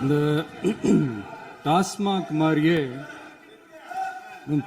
இந்த டாஸ்மாக் மாதிரியே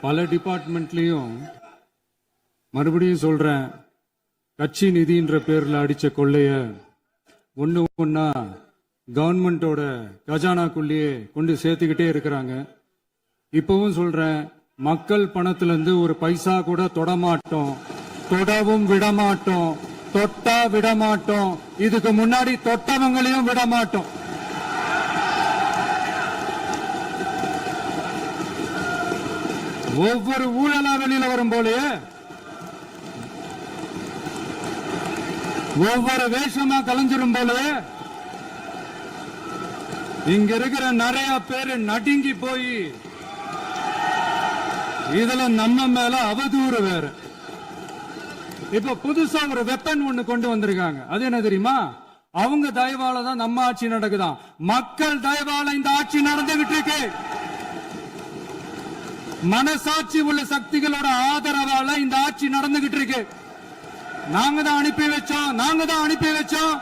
பல டிபார்ட்மெண்ட்லயும் மறுபடியும் சொல்றேன், கட்சி நிதின்ற பேர்ல அடிச்ச கொள்ளைய ஒண்ணு ஒன்னா கவர்மெண்டோட கஜானாக்குள்ளேயே கொண்டு சேர்த்துக்கிட்டே இருக்கிறாங்க. இப்பவும் சொல்றேன், மக்கள் பணத்துல இருந்து ஒரு பைசா கூட தொடமாட்டோம், தொடவும் விடமாட்டோம், தொட்டா விடமாட்டோம், இதுக்கு முன்னாடி தொட்டவங்களையும் விடமாட்டோம். ஒவ்வொரு ஊழலா வெளியில வரும் போலயே ஒவ்வொரு வேஷமா கலைஞ்சிரும் போலயே இங்க இருக்கிற நிறைய பேரு நடுங்கி போய் இதுல நம்ம மேல அவதூறு வேற. இப்ப புதுசா ஒரு வெப்பன் ஒண்ணு கொண்டு வந்திருக்காங்க. அது என்ன தெரியுமா? அவங்க தயவால தான் நம்ம ஆட்சி நடக்குதான். மக்கள் தயவால இந்த ஆட்சி நடந்துகிட்டு இருக்கு. மனசாட்சி உள்ள சக்திகளோட ஆதரவால இந்த ஆட்சி நடந்துகிட்டு இருக்கு. நாங்க தான் அனுப்பி வச்சோம்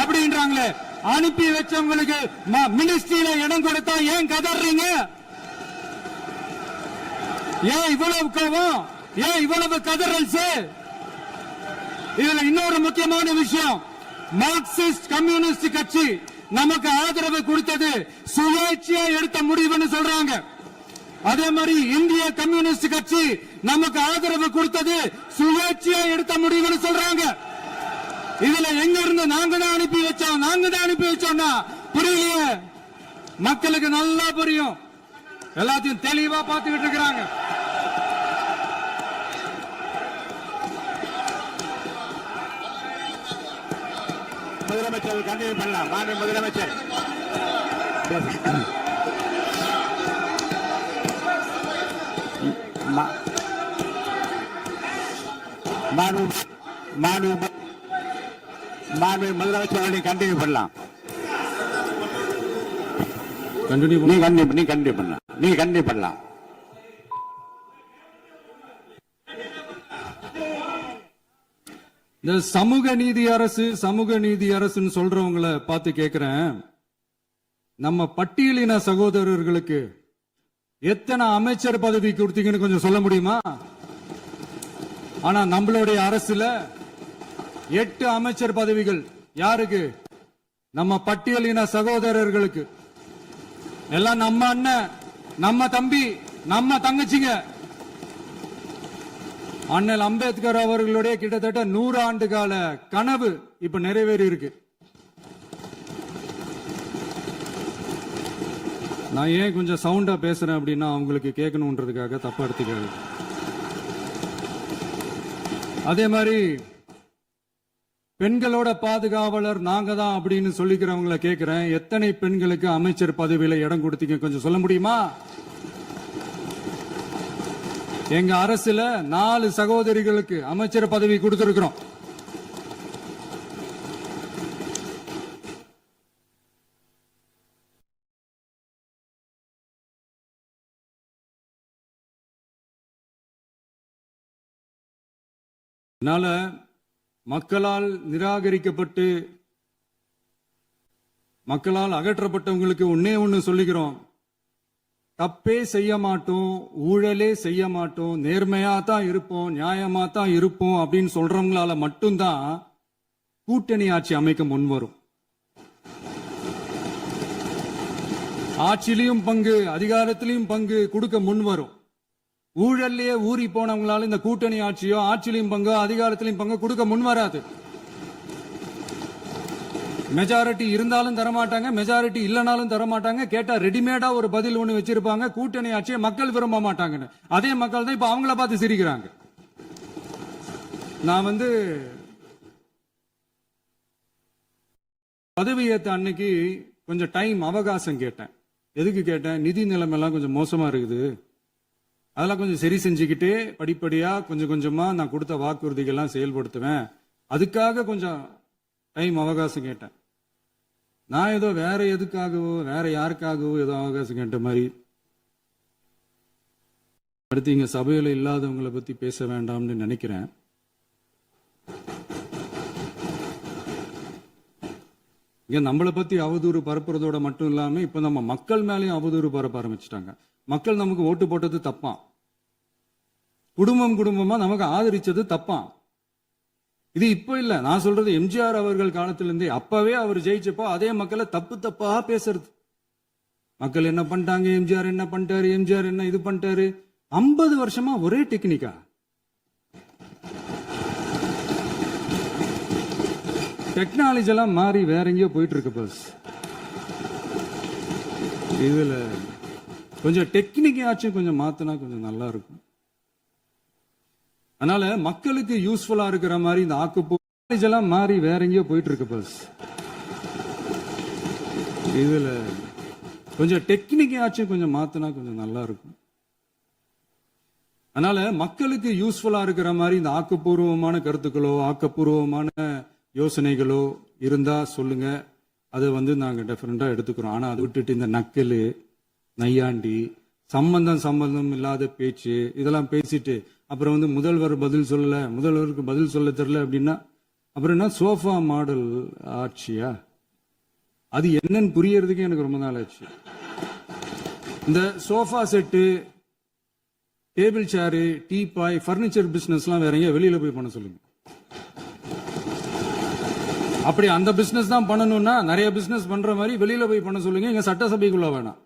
அப்படின்றாங்களே. அனுப்பி வச்சவங்களுக்கு மினிஸ்ட்ரியில இடம் கொடுத்தா ஏன் கதறீங்க? ஏன் இவ்வளவு கோவம்? ஏன் இவ்வளவு கதறல்ஸ்? இதுல இன்னொரு முக்கியமான விஷயம், மார்க்சிஸ்ட் கம்யூனிஸ்ட் கட்சி நமக்கு ஆதரவு கொடுத்தது சுயேட்சையா எடுத்த முடிவுன்னு சொல்றாங்க. அதே மாதிரி இந்திய கம்யூனிஸ்ட் கட்சி நமக்கு ஆதரவு கொடுத்தது சுயேட்சையா எடுத்த முடிவுன்னு சொல்றாங்க. இதுல எங்க இருந்து நாங்க தான் அனுப்பி வச்சோம்னா புரியலையே. மக்களுக்கு நல்லா புரியும், எல்லாத்தையும் தெளிவா பார்த்துக்கிட்டு இருக்கிறாங்க. முதலமைச்சர் கண்டினியூ பண்ணலாம். மாண்பு முதலமைச்சர் முதலமைச்சர் கண்டினியூ பண்ணலாம். நீ கண்டினியூ பண்ணலாம். இந்த சமூக நீதி அரசுன்னு சொல்றவங்களை பார்த்து கேட்கிறேன், நம்ம பட்டியலின சகோதரர்களுக்கு எத்தனை அமைச்சர் பதவி கொடுத்தீங்கன்னு கொஞ்சம் சொல்ல முடியுமா? ஆனா நம்மளுடைய அரசுல 8 அமைச்சர் பதவிகள் யாருக்கு? நம்ம பட்டியலின சகோதரர்களுக்கு. எல்லாம் நம்ம அண்ணன், நம்ம தம்பி, நம்ம தங்கச்சிங்க. அண்ணல் அம்பேத்கர் அவர்களுடைய கிட்டத்தட்ட 100 ஆண்டு கால கனவு இப்ப நிறைவேறி இருக்கு. நான் ஏன் கொஞ்சம் சவுண்டா பேசுறேன் அப்படின்னா அவங்களுக்கு கேட்கணும்ன்றதுக்காக தப்பா எடுத்துக்காது. அதே மாதிரி பெண்களோட பாதுகாவலர் நாங்க தான் அப்படின்னு சொல்லிக்கிறவங்களை கேட்கிறேன், எத்தனை பெண்களுக்கு அமைச்சர் பதவியில இடம் கொடுத்தீங்க கொஞ்சம் சொல்ல முடியுமா? எங்க அரசுல 4 சகோதரிகளுக்கு அமைச்சர் பதவி கொடுத்திருக்கிறோம். அதனால மக்களால் நிராகரிக்கப்பட்டு மக்களால் அகற்றப்பட்டவங்களுக்கு ஒண்ணு சொல்லிக்கிறோம், தப்பே செய்ய மாட்டோம், ஊழலே செய்ய மாட்டோம், நேர்மையா தான் இருப்போம், நியாயமா தான் இருப்போம் அப்படின்னு சொல்றவங்களால மட்டும்தான் கூட்டணி ஆட்சி அமைக்க முன்வரும். ஆட்சியிலையும் பங்கு, அதிகாரத்திலையும் பங்கு கொடுக்க முன்வரும். ஊழல்லையே ஊறி போனவங்களால இந்த கூட்டணி ஆட்சியோ ஆட்சியிலையும் பங்கு அதிகாரத்திலையும் பங்கு கொடுக்க முன்வராது. மெஜாரிட்டி இருந்தாலும் தரமாட்டாங்க, மெஜாரிட்டி இல்லைனாலும் தரமாட்டாங்க. கேட்டா ரெடிமேடா ஒரு பதில் ஒண்ணு வச்சிருப்பாங்க, கூட்டணி ஆட்சியை மக்கள் விரும்ப மாட்டாங்கன்னு. அதே மக்கள் தான் இப்ப அவங்கள பார்த்து சிரிக்கிறாங்க. நான் பதவி ஏத்த அன்னைக்கு கொஞ்சம் டைம் அவகாசம் கேட்டேன். எதுக்கு கேட்டேன்? நிதி நிலைமை எல்லாம் கொஞ்சம் மோசமா இருக்குது, அதெல்லாம் கொஞ்சம் சரி செஞ்சுக்கிட்டு படிப்படியா கொஞ்சம் கொஞ்சமா நான் கொடுத்த வாக்குறுதிகள்லாம் செயல்படுத்துவேன், அதுக்காக கொஞ்சம் டைம் அவகாசம் கேட்டேன். நான் ஏதோ வேற எதுக்காகவோ வேற யாருக்காகவோ ஏதோ அவகாசம் கேட்ட மாதிரி. அடுத்து இங்க சபையில இல்லாதவங்களை பத்தி பேச வேண்டாம்னு நினைக்கிறேன். இங்க நம்மளை பத்தி அவதூறு பரப்புறதோட மட்டும் இல்லாம இப்ப நம்ம மக்கள் மேலேயும் அவதூறு பரப்ப ஆரம்பிச்சிட்டாங்க. மக்கள் நமக்கு ஓட்டு போட்டது தப்பான், குடும்பம் குடும்பமா நமக்கு ஆதரிச்சது தப்பான். இது இப்ப இல்ல, நான் சொல்றது எம்ஜிஆர் அவர்கள் காலத்திலிருந்தே. அப்பவே அவர் ஜெயிச்சப்போ அதே மக்களை தப்பு தப்பா பேசுறது. மக்கள் என்ன பண்ணிட்டாங்க, எம்ஜிஆர் என்ன பண்ணிட்டாரு, எம்ஜிஆர் என்ன இது பண்ணிட்டாரு. 50 வருஷமா ஒரே டெக்னிக்கா. டெக்னாலஜி எல்லாம் மாறி வேற எங்கேயோ போயிட்டு இருக்கு. பஸ் இதுல கொஞ்சம் டெக்னிக்காச்சும் கொஞ்சம் மாத்தினா கொஞ்சம் நல்லா இருக்கும். அதனால மக்களுக்கு யூஸ்ஃபுல்லா இருக்கிற மாதிரி இந்த ஆக்கப்பூர்வ எல்லாம் மாறி வேற எங்கேயோ போயிட்டு இருக்கு. பஸ் இதுல கொஞ்சம் டெக்னிக்காச்சும் கொஞ்சம் மாத்தினா கொஞ்சம் நல்லா இருக்கும். அதனால மக்களுக்கு யூஸ்ஃபுல்லா இருக்கிற மாதிரி இந்த ஆக்கப்பூர்வமான கருத்துக்களோ ஆக்கப்பூர்வமான யோசனைகளோ இருந்தா சொல்லுங்க, அதை நாங்க டெஃபரெண்டா எடுத்துக்கிறோம். ஆனா அதை விட்டுட்டு இந்த நக்கல் நையாண்டி சம்பந்தம் இல்லாத பேச்சு இதெல்லாம் பேசிட்டு அப்புறம் முதல்வர் பதில் சொல்லல, முதல்வருக்கு பதில் சொல்ல தெரியல அப்படின்னா அப்புறம் என்ன சோஃபா மாடல் ஆட்சியா? அது என்னன்னு புரியறதுக்கு எனக்கு ரொம்ப நாள் ஆச்சு. இந்த சோஃபா செட்டு, டேபிள் சேரு, டீபாய், பர்னிச்சர் பிசினஸ் எல்லாம் வேற எங்கேயா வெளியில போய் பண்ண சொல்லுங்க. அப்படி அந்த பிசினஸ் தான் பண்ணணும்னா நிறைய பிசினஸ் பண்ற மாதிரி வெளியில போய் பண்ண சொல்லுங்க, இங்க சட்டசபைக்குள்ள வேணாம்.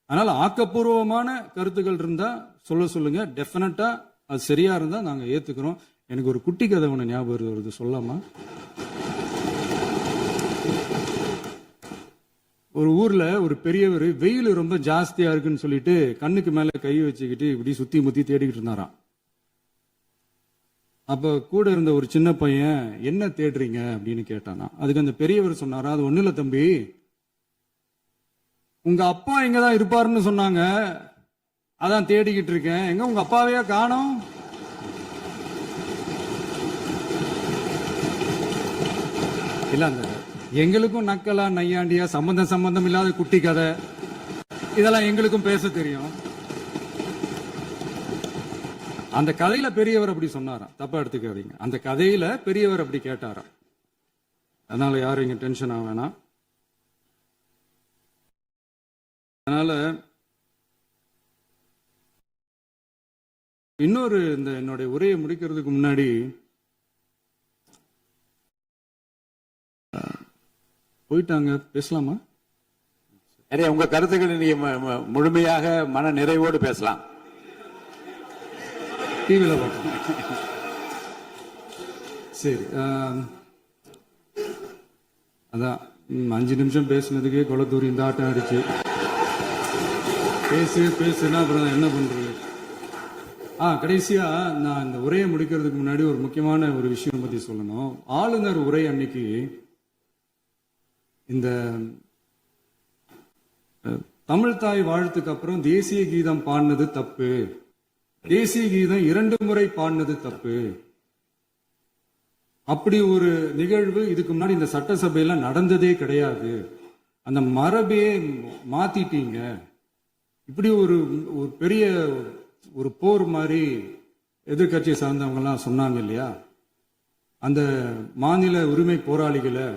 அதனால ஆக்கப்பூர்வமான கருத்துக்கள் இருந்தா சொல்லுங்க, டெஃபினட்டா அது சரியா இருந்தா நாங்க ஏத்துக்கிறோம். எனக்கு ஒரு குட்டி கதை ஒண்ணு ஞாபகம் வருது, சொல்லாமா? ஒரு ஊர்ல ஒரு பெரியவர் வெயில் ரொம்ப ஜாஸ்தியா இருக்குன்னு சொல்லிட்டு கண்ணுக்கு மேல கை வச்சுக்கிட்டு இப்படி சுத்தி முத்தி தேடிக்கிட்டு இருந்தாராம். அப்ப கூட இருந்த ஒரு சின்ன பையன் என்ன தேடுறீங்க அப்படின்னு கேட்டானா. அதுக்கு அந்த பெரியவர் சொன்னாரா, அது ஒண்ணு இல்ல தம்பி, உங்க அப்பா இங்கதான் இருப்பாருன்னு சொன்னாங்க, அதான் தேடிக்கிட்டு இருக்கேன். எங்க உங்க அப்பாவையா காணோம்? இல்ல அந்த எங்களுக்கும் நக்கலா நையாண்டியா சம்பந்தம் இல்லாத குட்டி கதை இதெல்லாம் எங்களுக்கும் பேச தெரியும். அந்த கதையில பெரியவர் அப்படி சொன்னாராம், தப்பா எடுத்துக்காதீங்க. அந்த கதையில பெரியவர் அப்படி கேட்டாராம். அதனால யாரும் இங்க டென்ஷன் ஆக வேணாம். அதனால இன்னொரு இந்த என்னுடைய உரையை முடிக்கிறதுக்கு முன்னாடி போயிட்டாங்க, பேசலாமா? உங்க கருத்துக்களை நீங்க முழுமையாக மன நிறைவோடு பேசலாம். டிவியில பார்க்கலாம். சரி, அதான் 5 நிமிஷம் பேசுனதுக்கே கொலத்தூரி இந்த ஆட்டம் அடிச்சு பேசுனா அப்புறம் என்ன பண்றது? கடைசியா நான் இந்த உரையை முடிக்கிறதுக்கு முன்னாடி ஒரு முக்கியமான ஒரு விஷயம் பத்தி சொல்லணும். ஆளுநர் உரை அன்னைக்கு இந்த தமிழ் தாய் வாழ்த்துக்கு அப்புறம் தேசிய கீதம் பாடினது தப்பு, தேசிய கீதம் 2 முறை பாடினது தப்பு. அப்படி ஒரு நிகழ்வு இதுக்கு முன்னாடி இந்த சட்டசபையில நடந்ததே கிடையாது. அந்த மரபையே மாத்திட்டீங்க. இப்படி ஒரு பெரிய ஒரு போர் மாதிரி எதிர்கட்சியை சார்ந்தவங்க எல்லாம் சொன்னாங்க இல்லையா? அந்த மாநில உரிமை போராளிகளை,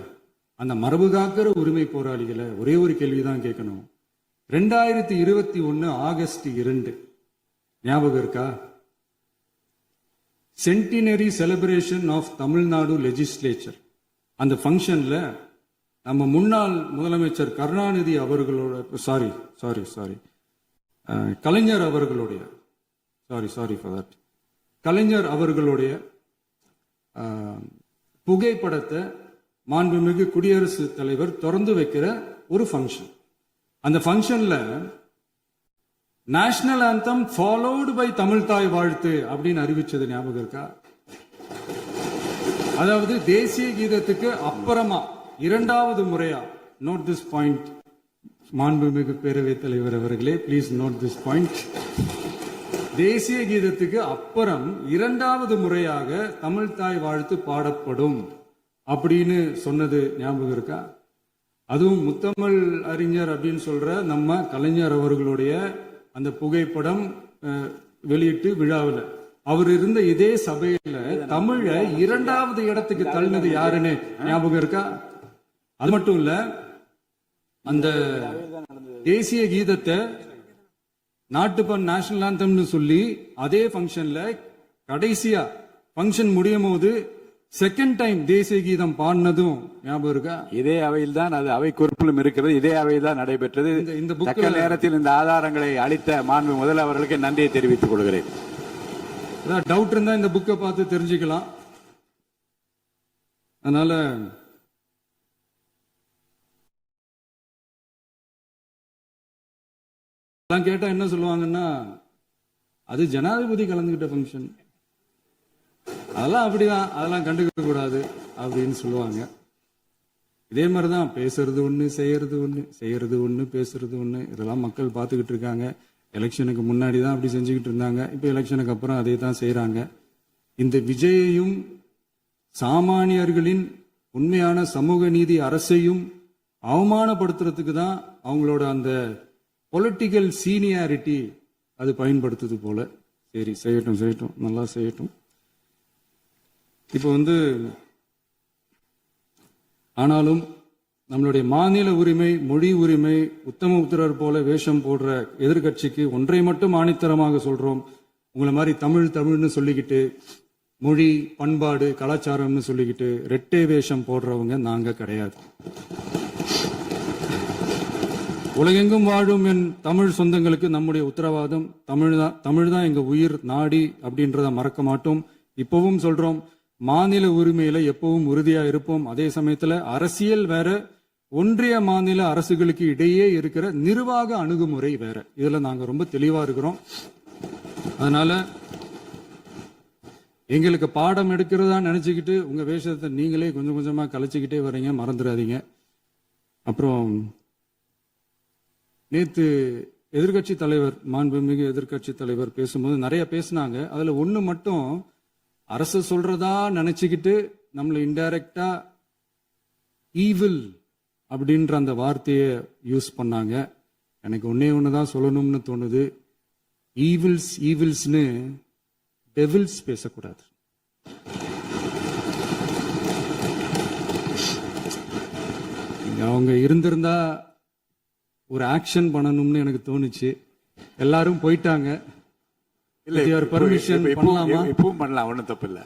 அந்த மரபு காக்கிற உரிமை போராளிகளை ஒரே ஒரு கேள்விதான் கேட்கணும். 2021 ஆகஸ்ட் 2 ஞாபகம் இருக்கா? Centenary celebration of Tamil Nadu legislature. அந்த ஃபங்க்ஷன்ல நம்ம முன்னாள் முதலமைச்சர் கருணாநிதி அவர்களோட சாரி கலைஞர் அவர்களுடைய கலைஞர் அவர்களுடைய புகைப்படத்தை மாண்புமிகு குடியரசுத் தலைவர் திறந்து வைக்கிற ஒரு ஃபங்க்ஷன். அந்த ஃபங்க்ஷன்ல national anthem followed by Tamil Thai Vazhthu அப்படின்னு அறிவிச்சது ஞாபகம் இருக்கா? அதாவது தேசிய கீதத்துக்கு அப்புறமா 2வது முறையா, நோட் திஸ் பாயிண்ட் மாண்புமிகு பேரவைத் தலைவர் அவர்களே, பிளீஸ் நோட் திஸ் பாயிண்ட். தேசிய கீதத்துக்கு அப்புறம் 2வது முறையாக தமிழ் தாய் வாழ்த்து பாடப்படும் அப்படின்னு சொன்னது ஞாபகம் இருக்கா? அதுவும் முத்தமிழ் அறிஞர் அப்படின்னு சொல்ற நம்ம கலைஞர் அவர்களுடைய அந்த புகைப்படம் வெளியிட்டு விழாவில் அவர் இருந்த இதே சபையில தமிழ 2வது இடத்துக்கு தள்ளினது யாருன்னு ஞாபகம் இருக்கா? அது மட்டும் இல்ல, அந்த தேசிய கீதத்தை நாட்டுப்பண் நேஷனல் ஆந்தம்னு சொல்லி அதே ஃபங்க்ஷன்ல கடைசியா ஃபங்க்ஷன் முடியும் போது செகண்ட் டைம் தேசிய கீதம் பாடினதும் ஞாபகம் இருக்கா? இதே அவையில் தான், அது அவை குறிப்பிலும் இருக்கிறது, இதே அவையில் தான் நடைபெற்றது. இந்த தக்க நேரத்தில் இந்த ஆதாரங்களை அளித்த மாண்பு முதல் அவர்களுக்கு நன்றியை தெரிவித்துக் கொள்கிறேன். ஏதாவது டவுட் இருந்தா இந்த புக்கை பார்த்து தெரிஞ்சுக்கலாம். அதனால கேட்டா என்ன சொல்லுவாங்கன்னா, அது ஜனாதிபதி கலந்துகிட்ட ஃபங்க்ஷன், அதெல்லாம் அப்படிதான், அதெல்லாம் கண்டுக்க கூடாது அப்படின்னு சொல்லுவாங்க. இதே மாதிரிதான் பேசுறது ஒண்ணு, செய்யறது ஒண்ணு, செய்யறது ஒண்ணு, பேசுறது ஒண்ணு. இதெல்லாம் மக்கள் பார்த்துக்கிட்டு இருக்காங்க. எலெக்ஷனுக்கு முன்னாடி தான் அப்படி செஞ்சுக்கிட்டு இருந்தாங்க. இப்ப எலெக்ஷனுக்கு அப்புறம் அதே தான் செய்யறாங்க. இந்த விஜயையும் சாமானியர்களின் உண்மையான சமூக நீதி அரசையும் அவமானப்படுத்துறதுக்கு தான் அவங்களோட அந்த பொலிட்டிக்கல் சீனியாரிட்டி அது பயன்படுத்துது போல. சரி, செய்யட்டும் செய்யட்டும், நல்லா செய்யட்டும். இப்போ ஆனாலும் நம்மளுடைய மாநில உரிமை, மொழி உரிமை, உத்தம உத்தரர் போல வேஷம் போடுற எதிர்கட்சிக்கு ஒன்றை மட்டும் ஆணித்தரமாக சொல்றோம். உங்களை மாதிரி தமிழ் தமிழ்னு சொல்லிக்கிட்டு, மொழி, பண்பாடு, கலாச்சாரம்னு சொல்லிக்கிட்டு ரெட்டை வேஷம் போடுறவங்க நாங்க கிடையாது. உலகெங்கும் வாழும் என் தமிழ் சொந்தங்களுக்கு நம்முடைய உத்தரவாதம் தமிழ் தான் எங்க உயிர் நாடி அப்படின்றத மறக்க மாட்டோம். இப்பவும் சொல்றோம், மாநில உரிமையில எப்பவும் உறுதியா இருப்போம். அதே சமயத்துல அரசியல் வேற, ஒன்றிய மாநில அரசுகளுக்கு இடையே இருக்கிற நிர்வாக அணுகுமுறை வேற. இதுல நாங்க ரொம்ப தெளிவா இருக்கிறோம். அதனால எங்களுக்கு பாடம் எடுக்கிறதா நினைச்சுக்கிட்டு உங்க வேஷத்தை நீங்களே கொஞ்சம் கொஞ்சமா கலைச்சுக்கிட்டே வர்றீங்க, மறந்துடாதீங்க. அப்புறம் நேத்து எதிர்கட்சி தலைவர், மாண்புமிகு எதிர்கட்சி தலைவர் பேசும்போது நிறைய பேசினாங்க. அதுல ஒண்ணு மட்டும், அரசு சொல்றதா நினைச்சுக்கிட்டு நம்மளை இன்டைரக்டா ஈவில் அப்படின்ற அந்த வார்த்தையை யூஸ் பண்ணாங்க. எனக்கு ஒண்ணுதான் சொல்லணும்னு தோணுது. ஈவில்ஸ்னு டெவில்ஸ் பேசக்கூடாது. அவங்க இருந்திருந்தா ஒரு ஆக்ஷன் பண்ணணும்னு எனக்கு தோணுச்சு. எல்லாரும் போயிட்டாங்க. இல்ல, பர்மிஷன் பண்ணலாமா? இப்பவும் பண்ணலாம், ஒன்றும் தப்பு இல்லை.